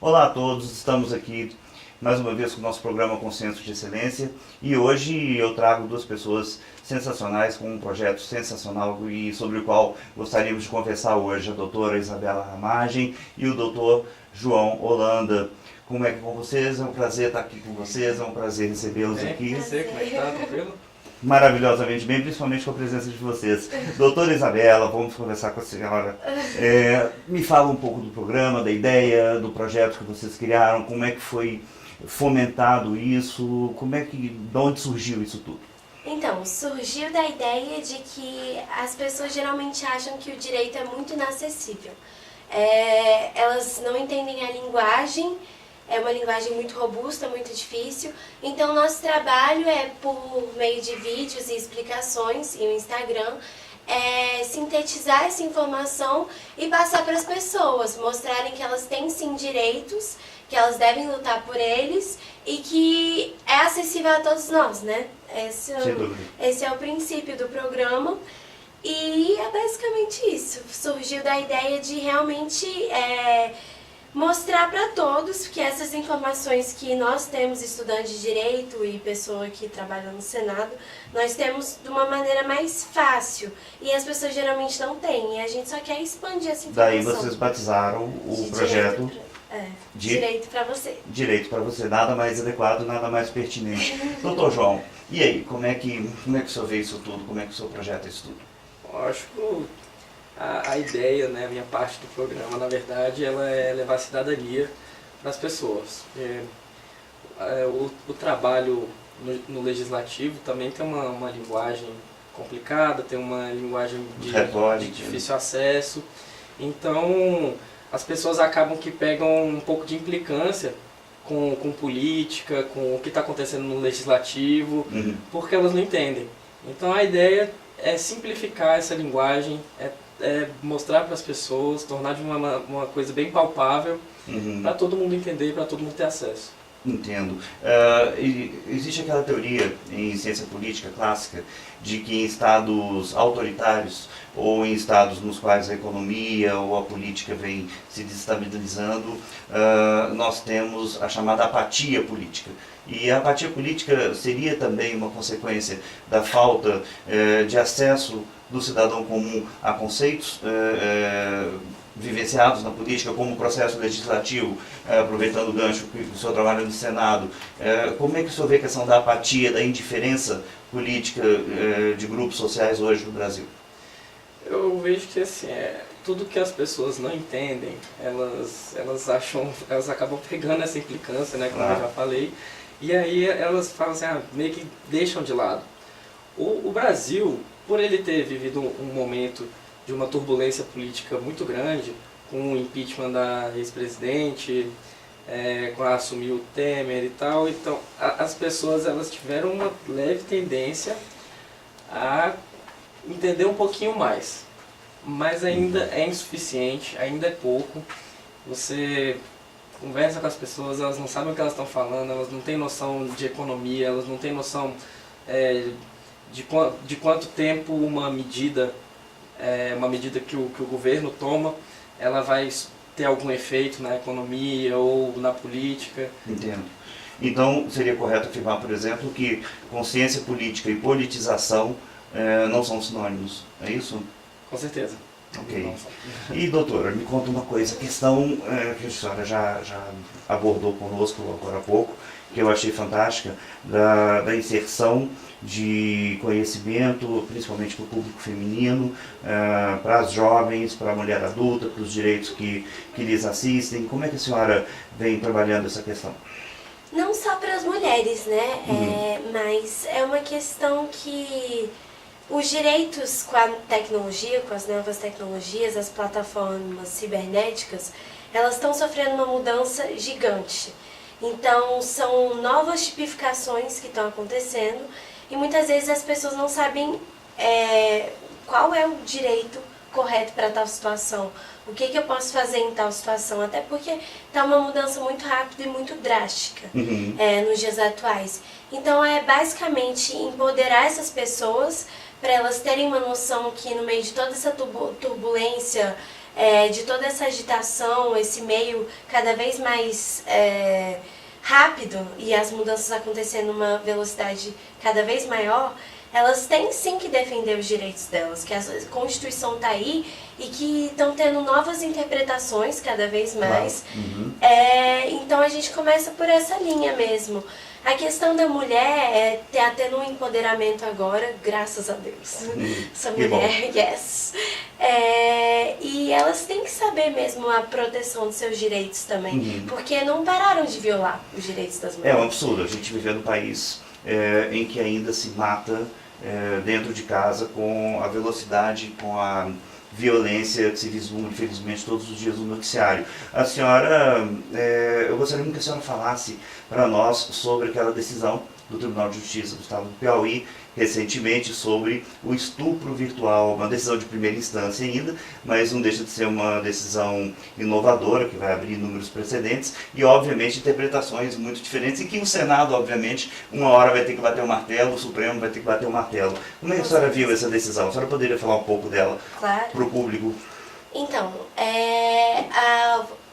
Olá a todos, estamos aqui mais uma vez com o nosso programa Consenso de Excelência e hoje eu trago duas pessoas sensacionais com um projeto sensacional e sobre o qual gostaríamos de conversar hoje, a doutora Isabela Ramagem e o doutor João Holanda. Como é que com vocês? É um prazer estar aqui com vocês, é um prazer recebê-los aqui. Você, como é que tá? Tranquilo? Maravilhosamente bem, principalmente com a presença de vocês. Doutora Isabela, vamos conversar com a senhora. Me fala um pouco do programa, da ideia, do projeto que vocês criaram, como é que foi fomentado isso, de onde surgiu isso tudo? Então, surgiu da ideia de que as pessoas geralmente acham que o direito é muito inacessível. Elas não entendem a linguagem, é uma linguagem muito robusta, muito difícil. Então, nosso trabalho é, por meio de vídeos e explicações e o Instagram, sintetizar essa informação e passar para as pessoas, mostrarem que elas têm sim direitos, que elas devem lutar por eles e que é acessível a todos nós, né? Esse é o princípio do programa e é basicamente isso. Surgiu da ideia de realmente mostrar para todos que essas informações que nós temos, estudantes de direito e pessoa que trabalha no Senado, nós temos de uma maneira mais fácil e as pessoas geralmente não têm, e a gente só quer expandir essa informação. Daí vocês batizaram o projeto Direito para você. Direito para você, nada mais adequado, nada mais pertinente. Doutor João, e aí, como é que o senhor vê isso tudo, como é que o senhor projeta isso tudo? Eu acho que a ideia, né, a minha parte do programa, na verdade, ela é levar a cidadania para as pessoas. O trabalho no legislativo também tem uma linguagem complicada, tem uma linguagem de difícil acesso. Então, as pessoas acabam que pegam um pouco de implicância com política, com o que está acontecendo no legislativo, porque elas não entendem. Então, a ideia é simplificar essa linguagem, mostrar para as pessoas, tornar de uma coisa bem palpável, para todo mundo entender, para todo mundo ter acesso. Entendo. Existe aquela teoria em ciência política clássica de que em estados autoritários ou em estados nos quais a economia ou a política vem se desestabilizando, nós temos a chamada apatia política. E a apatia política seria também uma consequência da falta de acesso do cidadão comum a conceitos vivenciados na política, como o processo legislativo, aproveitando o gancho que o senhor trabalha no Senado. Como é que o senhor vê a questão da apatia, da indiferença política de grupos sociais hoje no Brasil? Eu vejo que assim, tudo que as pessoas não entendem, elas acabam pegando essa implicância, né, como eu já falei, e aí elas falam assim, meio que deixam de lado. O Brasil, por ele ter vivido um momento de uma turbulência política muito grande, com o impeachment da ex-presidente, quando assumiu o Temer e tal, então as pessoas elas tiveram uma leve tendência a entender um pouquinho mais, mas ainda é insuficiente, ainda é pouco. Você conversa com as pessoas, elas não sabem o que elas estão falando, elas não têm noção de economia, elas não têm noção de quanto tempo uma medida que o governo toma, ela vai ter algum efeito na economia ou na política. Entendo. Então, seria correto afirmar, por exemplo, que consciência política e politização não são sinônimos, é isso? Com certeza. Ok. E, doutora, me conta uma coisa, a questão que a senhora já abordou conosco agora há pouco, que eu achei fantástica, da inserção de conhecimento, principalmente para o público feminino, para as jovens, para a mulher adulta, para os direitos que lhes assistem. Como é que a senhora vem trabalhando essa questão? Não só para as mulheres, né? Mas é uma questão que os direitos com a tecnologia, com as novas tecnologias, as plataformas cibernéticas, elas estão sofrendo uma mudança gigante. Então, são novas tipificações que estão acontecendo e muitas vezes as pessoas não sabem qual é o direito correto para tal situação, o que eu posso fazer em tal situação, até porque está uma mudança muito rápida e muito drástica nos dias atuais. Então, é basicamente empoderar essas pessoas para elas terem uma noção que no meio de toda essa turbulência de toda essa agitação, esse meio cada vez mais rápido e as mudanças acontecendo numa velocidade cada vez maior, elas têm sim que defender os direitos delas, que a Constituição está aí e que estão tendo novas interpretações cada vez mais. Então a gente começa por essa linha mesmo. A questão da mulher tá tendo um empoderamento agora, graças a Deus. Sou mulher, yes. E elas têm que saber mesmo a proteção dos seus direitos também, porque não pararam de violar os direitos das mulheres. É um absurdo a gente viver num país em que ainda se mata dentro de casa com a velocidade, com a violência que se vislumbra, infelizmente, todos os dias no noticiário. A senhora, eu gostaria muito que a senhora falasse para nós sobre aquela decisão do Tribunal de Justiça do Estado do Piauí, recentemente, sobre o estupro virtual, uma decisão de primeira instância ainda, mas não deixa de ser uma decisão inovadora, que vai abrir inúmeros precedentes, e obviamente interpretações muito diferentes, e que o Senado, obviamente, uma hora vai ter que bater o martelo, o Supremo vai ter que bater o martelo. Como é que a senhora viu essa decisão? A senhora poderia falar um pouco dela para o público? Então,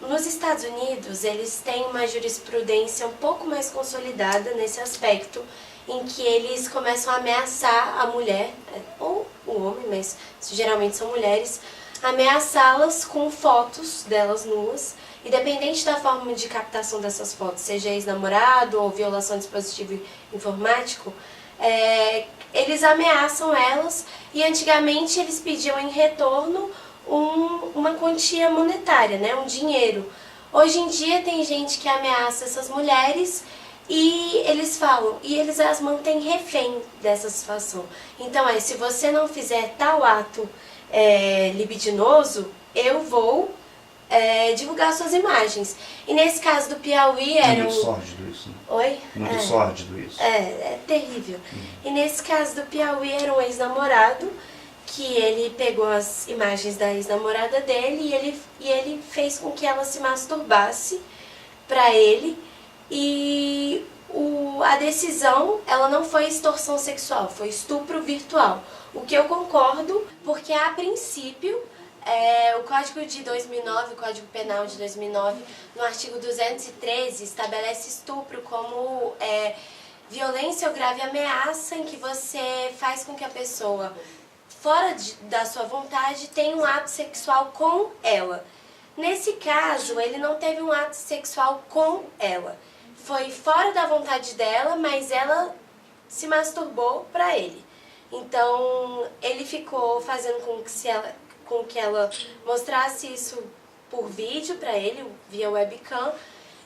nos Estados Unidos, eles têm uma jurisprudência um pouco mais consolidada nesse aspecto, em que eles começam a ameaçar a mulher, ou o homem, mas geralmente são mulheres, ameaçá-las com fotos delas nuas, independente da forma de captação dessas fotos, seja ex-namorado ou violação de dispositivo informático, eles ameaçam elas e antigamente eles pediam em retorno uma quantia monetária, né, um dinheiro. Hoje em dia tem gente que ameaça essas mulheres e eles falam, e eles as mantêm refém dessa situação. Então se você não fizer tal ato libidinoso, eu vou divulgar suas imagens. E nesse caso do Piauí era muito sórdido isso, né? Oi? Muito sórdido isso. É terrível. E nesse caso do Piauí era um ex-namorado, que ele pegou as imagens da ex-namorada dele e ele fez com que ela se masturbasse para ele. E a decisão, ela não foi extorsão sexual, foi estupro virtual. O que eu concordo, porque a princípio, o Código de 2009, o Código Penal de 2009, no artigo 213, estabelece estupro como violência ou grave ameaça em que você faz com que a pessoa, fora da sua vontade, tenha um ato sexual com ela. Nesse caso, ele não teve um ato sexual com ela. Foi fora da vontade dela, mas ela se masturbou para ele. Então, ele ficou fazendo com que ela mostrasse isso por vídeo para ele, via webcam,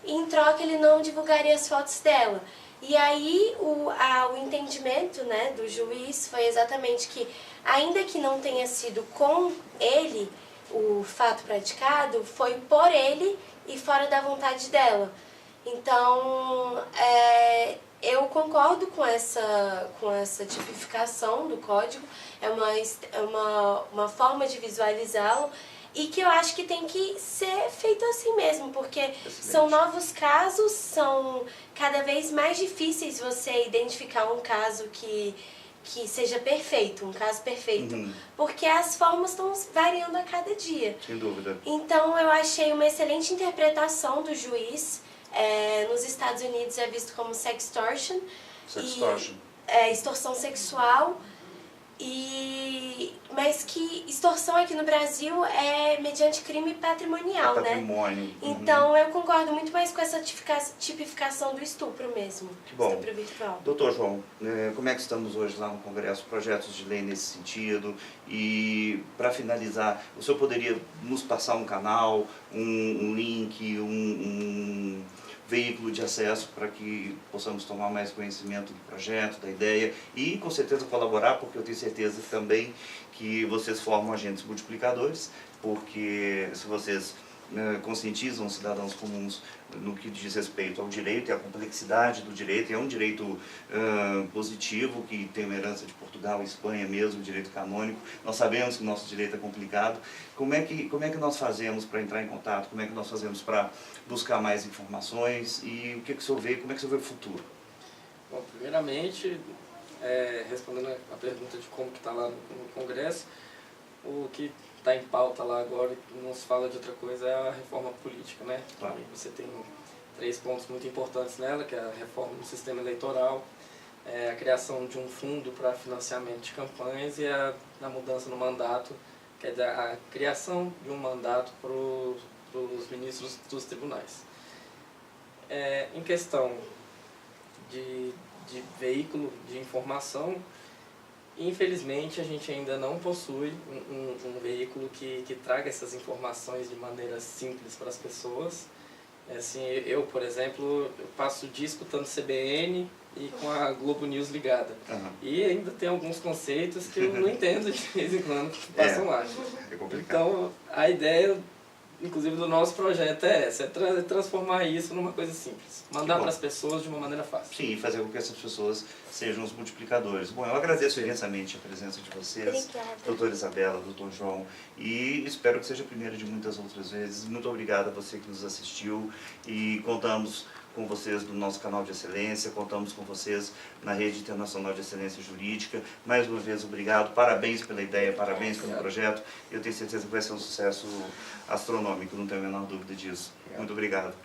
e em troca ele não divulgaria as fotos dela. E aí o entendimento, né, do juiz foi exatamente que, ainda que não tenha sido com ele o fato praticado, foi por ele e fora da vontade dela. Então, eu concordo com essa tipificação do código, é uma forma de visualizá-lo, e que eu acho que tem que ser feito assim mesmo, porque são novos casos, são cada vez mais difíceis você identificar um caso que seja perfeito, um caso perfeito, porque as formas estão variando a cada dia. Sem dúvida. Então eu achei uma excelente interpretação do juiz. Nos Estados Unidos é visto como sextortion. Sextortion. Extorsão sexual. Mas que extorsão aqui no Brasil é mediante crime patrimonial, né? Patrimônio. Então eu concordo muito mais com essa tipificação do estupro mesmo. Que bom. Estupro virtual. Doutor João, como é que estamos hoje lá no Congresso? Projetos de lei nesse sentido? E para finalizar, o senhor poderia nos passar um canal, um link, um veículo de acesso para que possamos tomar mais conhecimento do projeto, da ideia e com certeza colaborar, porque eu tenho certeza também que vocês formam agentes multiplicadores, porque se vocês conscientizam os cidadãos comuns no que diz respeito ao direito e à complexidade do direito, e é um direito positivo que tem uma herança de Portugal e Espanha mesmo, direito canônico. Nós sabemos que o nosso direito é complicado. Como é que nós fazemos para entrar em contato? Como é que nós fazemos para buscar mais informações? E o que o senhor vê? Como é que o senhor vê o futuro? Bom, primeiramente, respondendo a pergunta de como que está lá no Congresso, o que está em pauta lá agora e não se fala de outra coisa é a reforma política, né? Claro. E você tem 3 pontos muito importantes nela, que é a reforma do sistema eleitoral, a criação de um fundo para financiamento de campanhas e a mudança no mandato, que é a criação de um mandato para os ministros dos tribunais. Em questão de veículo de informação, infelizmente a gente ainda não possui um veículo que traga essas informações de maneira simples para as pessoas. Assim, eu, por exemplo, eu passo o dia escutando CBN e com a Globo News ligada. Aham. E ainda tem alguns conceitos que eu não entendo de vez em quando que passam lá. É complicado. Então, a ideia, inclusive, do nosso projeto é essa, é transformar isso numa coisa simples. Mandar para as pessoas de uma maneira fácil. Sim, e fazer com que essas pessoas sejam os multiplicadores. Bom, eu agradeço imensamente a presença de vocês, Obrigada. doutora Isabela, doutor João, e espero que seja a primeira de muitas outras vezes. Muito obrigado a você que nos assistiu e contamos com vocês no nosso canal de excelência, contamos com vocês na Rede Internacional de Excelência Jurídica. Mais uma vez, obrigado, parabéns pela ideia, parabéns pelo projeto. Eu tenho certeza que vai ser um sucesso astronômico, não tenho a menor dúvida disso. Muito obrigado.